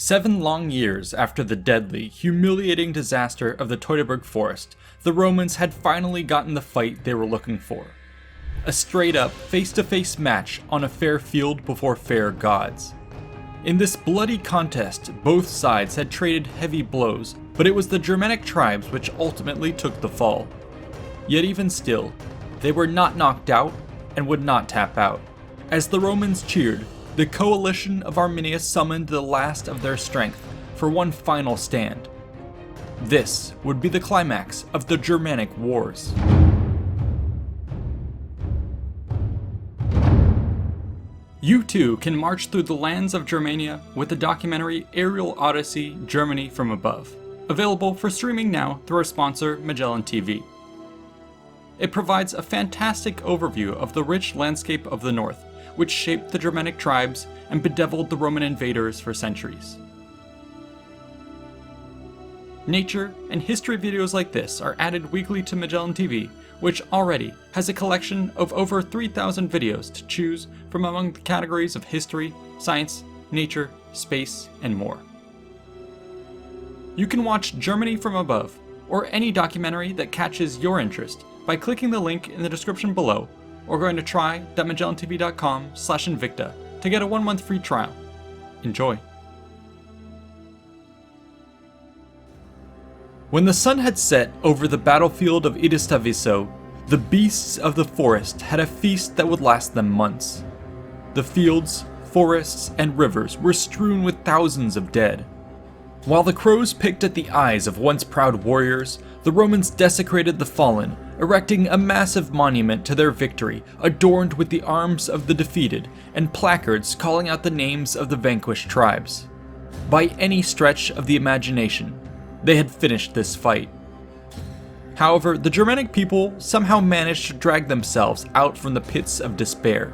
7 long years after the deadly, humiliating disaster of the Teutoburg Forest, the Romans had finally gotten the fight they were looking for. A straight-up, face-to-face match on a fair field before fair gods. In this bloody contest, both sides had traded heavy blows, but it was the Germanic tribes which ultimately took the fall. Yet even still, they were not knocked out and would not tap out. As the Romans cheered, the coalition of Arminius summoned the last of their strength for one final stand. This would be the climax of the Germanic Wars. You too can march through the lands of Germania with the documentary Aerial Odyssey: Germany from Above, available for streaming now through our sponsor Magellan TV. It provides a fantastic overview of the rich landscape of the north, which shaped the Germanic tribes and bedeviled the Roman invaders for centuries. Nature and history videos like this are added weekly to Magellan TV, which already has a collection of over 3,000 videos to choose from among the categories of history, science, nature, space, and more. You can watch Germany from Above, or any documentary that catches your interest, by clicking the link in the description below, or going to try.magellantv.com/invicta to get a 1-month free trial. Enjoy. When the sun had set over the battlefield of Idistaviso, the beasts of the forest had a feast that would last them months. The fields, forests, and rivers were strewn with thousands of dead. While the crows picked at the eyes of once proud warriors, the Romans desecrated the fallen, erecting a massive monument to their victory adorned with the arms of the defeated and placards calling out the names of the vanquished tribes. By any stretch of the imagination, they had finished this fight. However, the Germanic people somehow managed to drag themselves out from the pits of despair.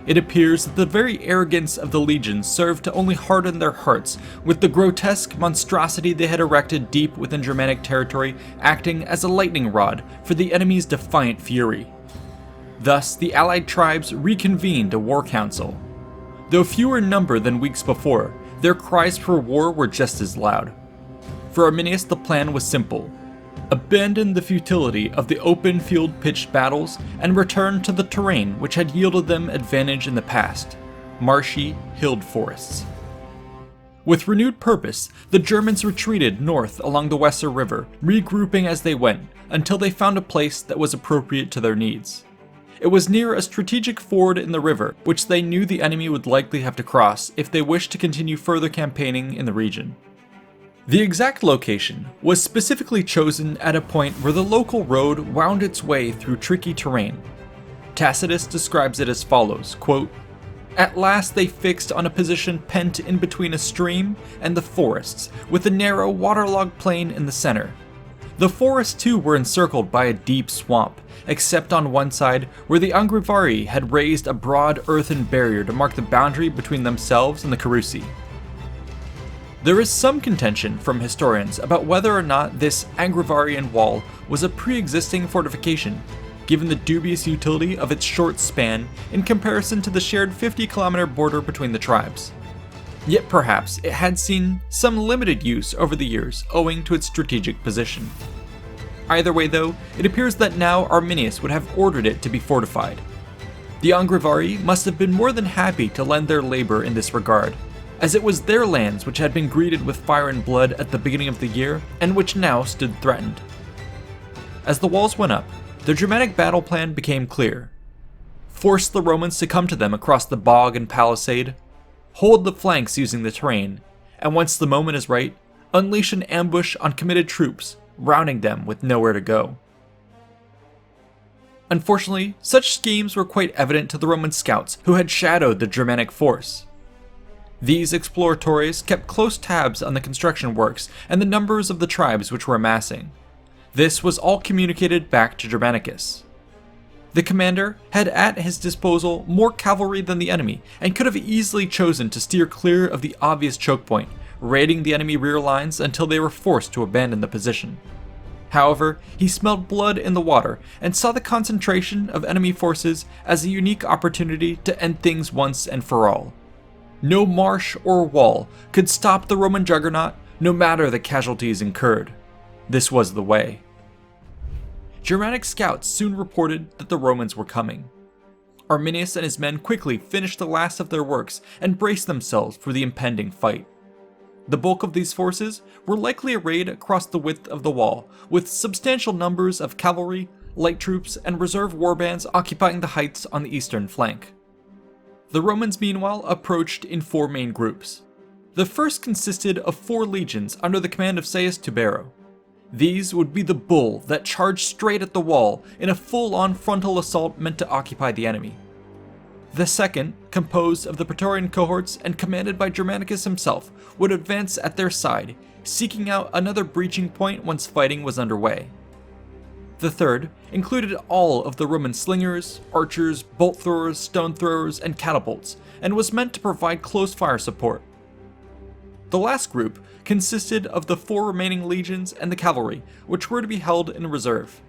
It appears that the very arrogance of the legions served to only harden their hearts, with the grotesque monstrosity they had erected deep within Germanic territory acting as a lightning rod for the enemy's defiant fury. Thus, the allied tribes reconvened a war council. Though fewer in number than weeks before, their cries for war were just as loud. For Arminius, the plan was simple: abandon the futility of the open field pitched battles and return to the terrain which had yielded them advantage in the past: marshy, hilled forests. With renewed purpose, the Germans retreated north along the Weser River, regrouping as they went until they found a place that was appropriate to their needs. It was near a strategic ford in the river, which they knew the enemy would likely have to cross if they wished to continue further campaigning in the region. The exact location was specifically chosen at a point where the local road wound its way through tricky terrain. Tacitus describes it as follows, quote, "At last they fixed on a position pent in between a stream and the forests, with a narrow waterlogged plain in the center. The forests too were encircled by a deep swamp, except on one side where the Angrivarian had raised a broad earthen barrier to mark the boundary between themselves and the Carusi." There is some contention from historians about whether or not this Angrivarian Wall was a pre-existing fortification, given the dubious utility of its short span in comparison to the shared 50-kilometer border between the tribes. Yet perhaps it had seen some limited use over the years owing to its strategic position. Either way though, it appears that now Arminius would have ordered it to be fortified. The Angrivarian must have been more than happy to lend their labor in this regard, as it was their lands which had been greeted with fire and blood at the beginning of the year, and which now stood threatened. As the walls went up, their Germanic battle plan became clear. Force the Romans to come to them across the bog and palisade, hold the flanks using the terrain, and once the moment is right, unleash an ambush on committed troops, rounding them with nowhere to go. Unfortunately, such schemes were quite evident to the Roman scouts who had shadowed the Germanic force. These exploratories kept close tabs on the construction works and the numbers of the tribes which were amassing. This was all communicated back to Germanicus. The commander had at his disposal more cavalry than the enemy and could have easily chosen to steer clear of the obvious choke point, raiding the enemy rear lines until they were forced to abandon the position. However, he smelled blood in the water and saw the concentration of enemy forces as a unique opportunity to end things once and for all. No marsh or wall could stop the Roman juggernaut, no matter the casualties incurred. This was the way. Germanic scouts soon reported that the Romans were coming. Arminius and his men quickly finished the last of their works and braced themselves for the impending fight. The bulk of these forces were likely arrayed across the width of the wall, with substantial numbers of cavalry, light troops, and reserve warbands occupying the heights on the eastern flank. The Romans meanwhile approached in four main groups. The first consisted of 4 legions under the command of Tiberius. These would be the bull that charged straight at the wall in a full-on frontal assault meant to occupy the enemy. The second, composed of the Praetorian cohorts and commanded by Germanicus himself, would advance at their side, seeking out another breaching point once fighting was underway. The third included all of the Roman slingers, archers, bolt throwers, stone throwers, and catapults, and was meant to provide close fire support. The last group consisted of the 4 remaining legions and the cavalry, which were to be held in reserve.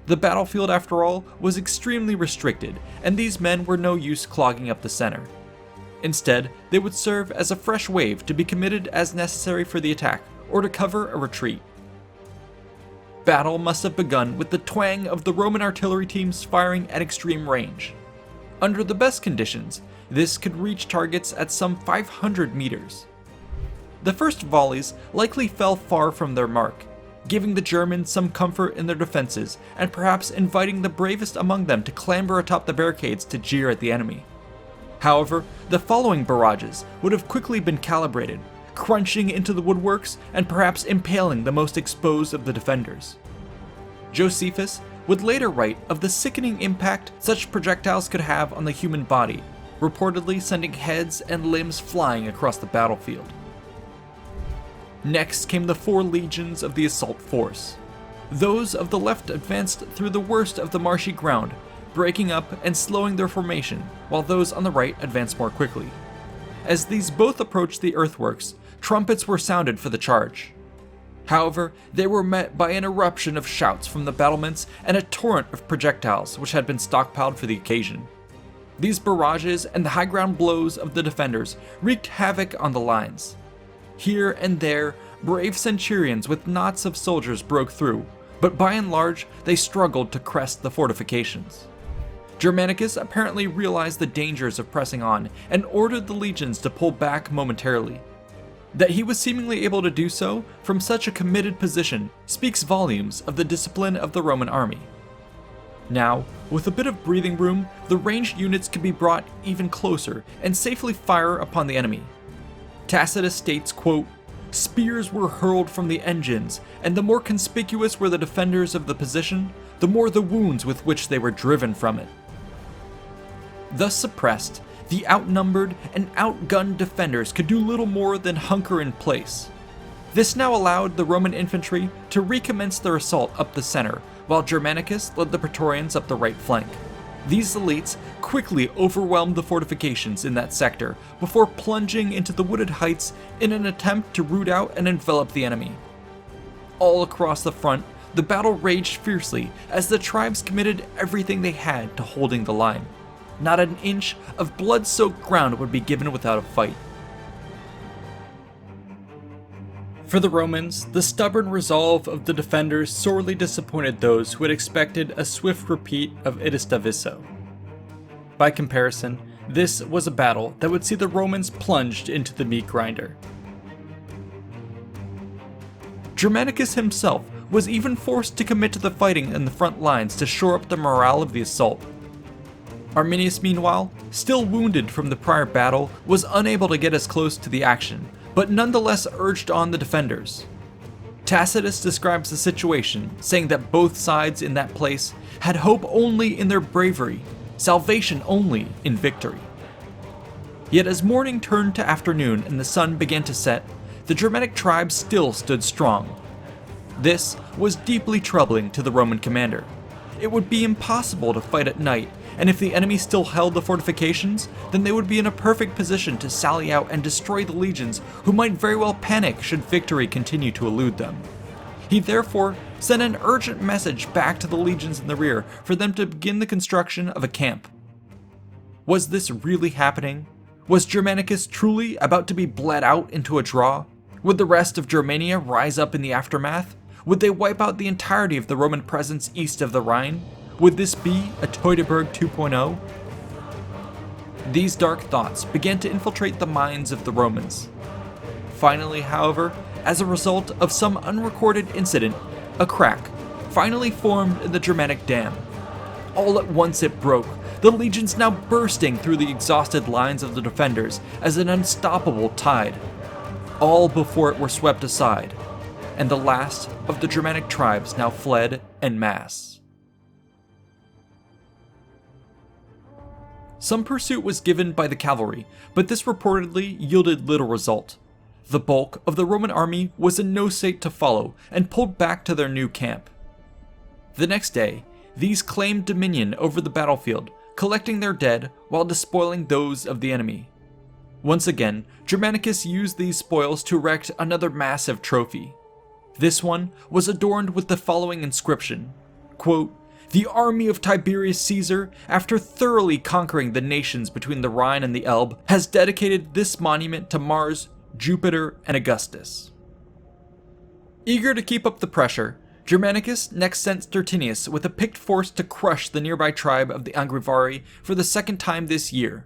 The battlefield, after all, was extremely restricted, and these men were no use clogging up the center. Instead, they would serve as a fresh wave to be committed as necessary for the attack, or to cover a retreat. Battle must have begun with the twang of the Roman artillery teams firing at extreme range. Under the best conditions, this could reach targets at some 500 meters. The first volleys likely fell far from their mark, giving the Germans some comfort in their defenses and perhaps inviting the bravest among them to clamber atop the barricades to jeer at the enemy. However, the following barrages would have quickly been calibrated, crunching into the woodworks and perhaps impaling the most exposed of the defenders. Josephus would later write of the sickening impact such projectiles could have on the human body, reportedly sending heads and limbs flying across the battlefield. Next came the 4 legions of the assault force. Those of the left advanced through the worst of the marshy ground, breaking up and slowing their formation, while those on the right advanced more quickly. As these both approached the earthworks, trumpets were sounded for the charge. However, they were met by an eruption of shouts from the battlements and a torrent of projectiles which had been stockpiled for the occasion. These barrages and the high ground blows of the defenders wreaked havoc on the lines. Here and there, brave centurions with knots of soldiers broke through, but by and large, they struggled to crest the fortifications. Germanicus apparently realized the dangers of pressing on and ordered the legions to pull back momentarily. That he was seemingly able to do so from such a committed position speaks volumes of the discipline of the Roman army. Now, with a bit of breathing room, the ranged units could be brought even closer and safely fire upon the enemy. Tacitus states, quote, "Spears were hurled from the engines, and the more conspicuous were the defenders of the position, the more the wounds with which they were driven from it." Thus suppressed, the outnumbered and outgunned defenders could do little more than hunker in place. This now allowed the Roman infantry to recommence their assault up the center, while Germanicus led the Praetorians up the right flank. These elites quickly overwhelmed the fortifications in that sector before plunging into the wooded heights in an attempt to root out and envelop the enemy. All across the front, the battle raged fiercely as the tribes committed everything they had to holding the line. Not an inch of blood-soaked ground would be given without a fight. For the Romans, the stubborn resolve of the defenders sorely disappointed those who had expected a swift repeat of Idistaviso. By comparison, this was a battle that would see the Romans plunged into the meat grinder. Germanicus himself was even forced to commit to the fighting in the front lines to shore up the morale of the assault. Arminius, meanwhile, still wounded from the prior battle, was unable to get as close to the action, but nonetheless urged on the defenders. Tacitus describes the situation, saying that both sides in that place had hope only in their bravery, salvation only in victory. Yet as morning turned to afternoon and the sun began to set, the Germanic tribes still stood strong. This was deeply troubling to the Roman commander. It would be impossible to fight at night, and if the enemy still held the fortifications, then they would be in a perfect position to sally out and destroy the legions, who might very well panic should victory continue to elude them. He therefore sent an urgent message back to the legions in the rear for them to begin the construction of a camp. Was this really happening? Was Germanicus truly about to be bled out into a draw? Would the rest of Germania rise up in the aftermath? Would they wipe out the entirety of the Roman presence east of the Rhine? Would this be a Teutoburg 2.0? These dark thoughts began to infiltrate the minds of the Romans. Finally, however, as a result of some unrecorded incident, a crack finally formed in the Germanic dam. All at once it broke, the legions now bursting through the exhausted lines of the defenders as an unstoppable tide. All before it were swept aside, and the last of the Germanic tribes now fled en masse. Some pursuit was given by the cavalry, but this reportedly yielded little result. The bulk of the Roman army was in no state to follow and pulled back to their new camp. The next day, these claimed dominion over the battlefield, collecting their dead while despoiling those of the enemy. Once again, Germanicus used these spoils to erect another massive trophy. This one was adorned with the following inscription, quote, "The army of Tiberius Caesar, after thoroughly conquering the nations between the Rhine and the Elbe, has dedicated this monument to Mars, Jupiter, and Augustus." Eager to keep up the pressure, Germanicus next sent Stertinius with a picked force to crush the nearby tribe of the Angrivari for the second time this year.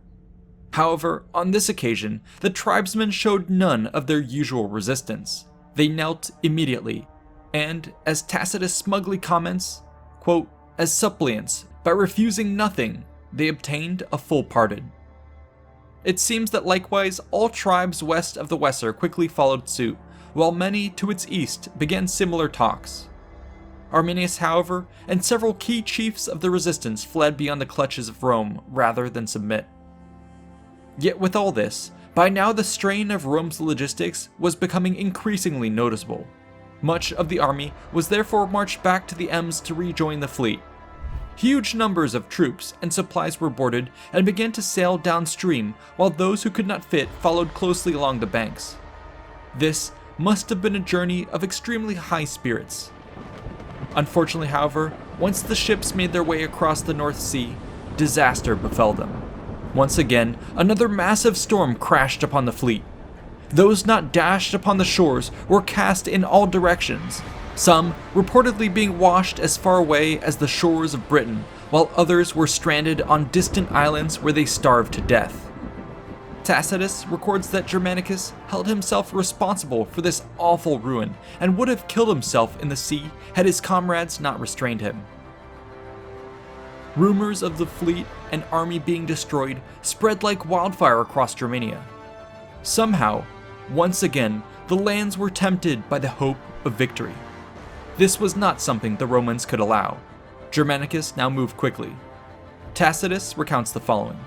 However, on this occasion, the tribesmen showed none of their usual resistance. They knelt immediately, and, as Tacitus smugly comments, quote, "As suppliants, by refusing nothing, they obtained a full pardon." It seems that likewise all tribes west of the Weser quickly followed suit, while many to its east began similar talks. Arminius, however, and several key chiefs of the resistance fled beyond the clutches of Rome rather than submit. Yet with all this, by now the strain of Rome's logistics was becoming increasingly noticeable. Much of the army was therefore marched back to the Ems to rejoin the fleet. Huge numbers of troops and supplies were boarded and began to sail downstream, while those who could not fit followed closely along the banks. This must have been a journey of extremely high spirits. Unfortunately, however, once the ships made their way across the North Sea, disaster befell them. Once again, another massive storm crashed upon the fleet. Those not dashed upon the shores were cast in all directions, some reportedly being washed as far away as the shores of Britain, while others were stranded on distant islands where they starved to death. Tacitus records that Germanicus held himself responsible for this awful ruin and would have killed himself in the sea had his comrades not restrained him. Rumors of the fleet and army being destroyed spread like wildfire across Germania. Somehow, once again, the lands were tempted by the hope of victory. This was not something the Romans could allow. Germanicus now moved quickly. Tacitus recounts the following,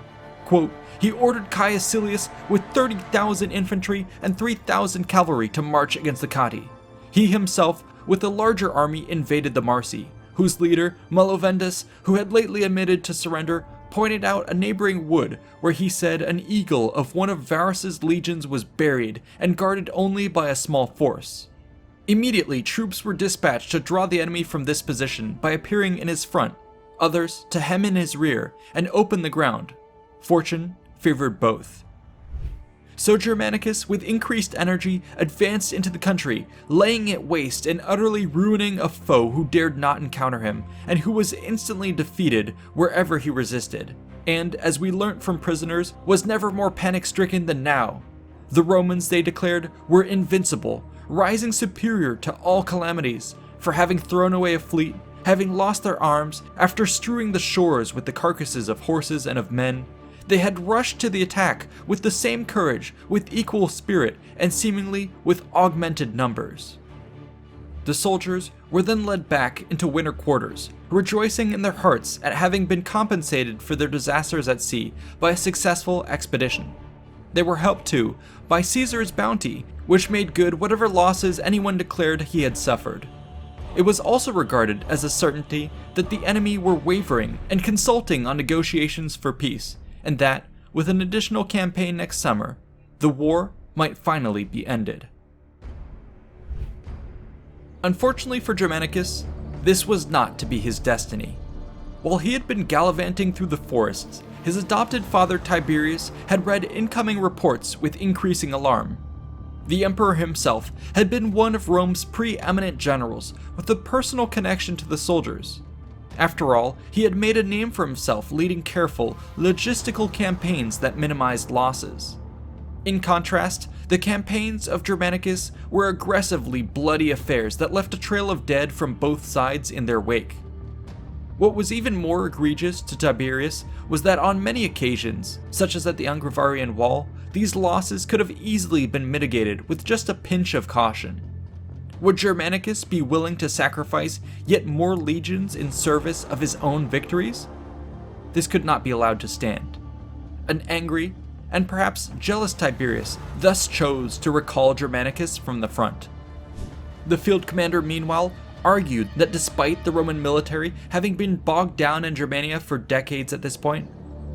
quote, "He ordered Caius Silius with 30,000 infantry and 3,000 cavalry to march against the Catti. He himself, with a larger army, invaded the Marsi, whose leader, Malovendus, who had lately admitted to surrender, pointed out a neighboring wood where he said an eagle of one of Varus's legions was buried and guarded only by a small force. Immediately, troops were dispatched to draw the enemy from this position by appearing in his front, others to hem in his rear and open the ground. Fortune favored both. So Germanicus, with increased energy, advanced into the country, laying it waste and utterly ruining a foe who dared not encounter him, and who was instantly defeated wherever he resisted, and, as we learnt from prisoners, was never more panic-stricken than now. The Romans, they declared, were invincible, rising superior to all calamities, for having thrown away a fleet, having lost their arms, after strewing the shores with the carcasses of horses and of men. They had rushed to the attack with the same courage, with equal spirit, and seemingly with augmented numbers. The soldiers were then led back into winter quarters, rejoicing in their hearts at having been compensated for their disasters at sea by a successful expedition. They were helped too by Caesar's bounty, which made good whatever losses anyone declared he had suffered. It was also regarded as a certainty that the enemy were wavering and consulting on negotiations for peace, and that, with an additional campaign next summer, the war might finally be ended. Unfortunately for Germanicus, this was not to be his destiny. While he had been gallivanting through the forests, his adopted father Tiberius had read incoming reports with increasing alarm. The emperor himself had been one of Rome's preeminent generals with a personal connection to the soldiers. After all, he had made a name for himself leading careful, logistical campaigns that minimized losses. In contrast, the campaigns of Germanicus were aggressively bloody affairs that left a trail of dead from both sides in their wake. What was even more egregious to Tiberius was that on many occasions, such as at the Angrivarian Wall, these losses could have easily been mitigated with just a pinch of caution. Would Germanicus be willing to sacrifice yet more legions in service of his own victories? This could not be allowed to stand. An angry and perhaps jealous Tiberius thus chose to recall Germanicus from the front. The field commander, meanwhile, argued that despite the Roman military having been bogged down in Germania for decades at this point,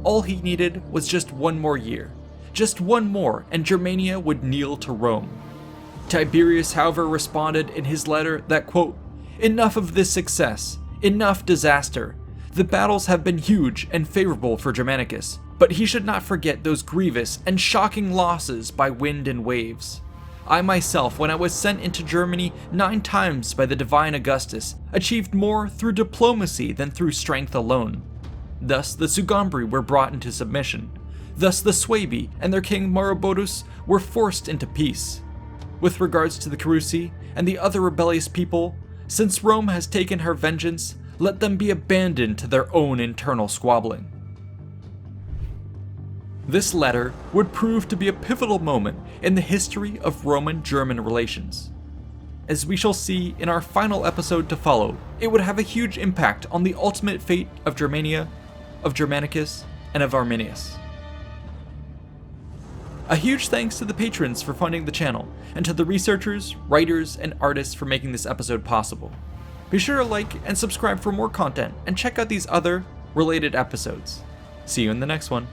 all he needed was just one more year. Just one more, and Germania would kneel to Rome. Tiberius, however, responded in his letter that, quote, "Enough of this success, enough disaster. The battles have been huge and favorable for Germanicus, but he should not forget those grievous and shocking losses by wind and waves. I myself, when I was sent into Germany 9 times by the divine Augustus, achieved more through diplomacy than through strength alone. Thus the Sugambri were brought into submission. Thus the Suebi and their king Maroboduus were forced into peace. With regards to the Carusi and the other rebellious people, since Rome has taken her vengeance, let them be abandoned to their own internal squabbling." This letter would prove to be a pivotal moment in the history of Roman-German relations. As we shall see in our final episode to follow, it would have a huge impact on the ultimate fate of Germania, of Germanicus, and of Arminius. A huge thanks to the patrons for funding the channel, and to the researchers, writers, and artists for making this episode possible. Be sure to like and subscribe for more content, and check out these other related episodes. See you in the next one.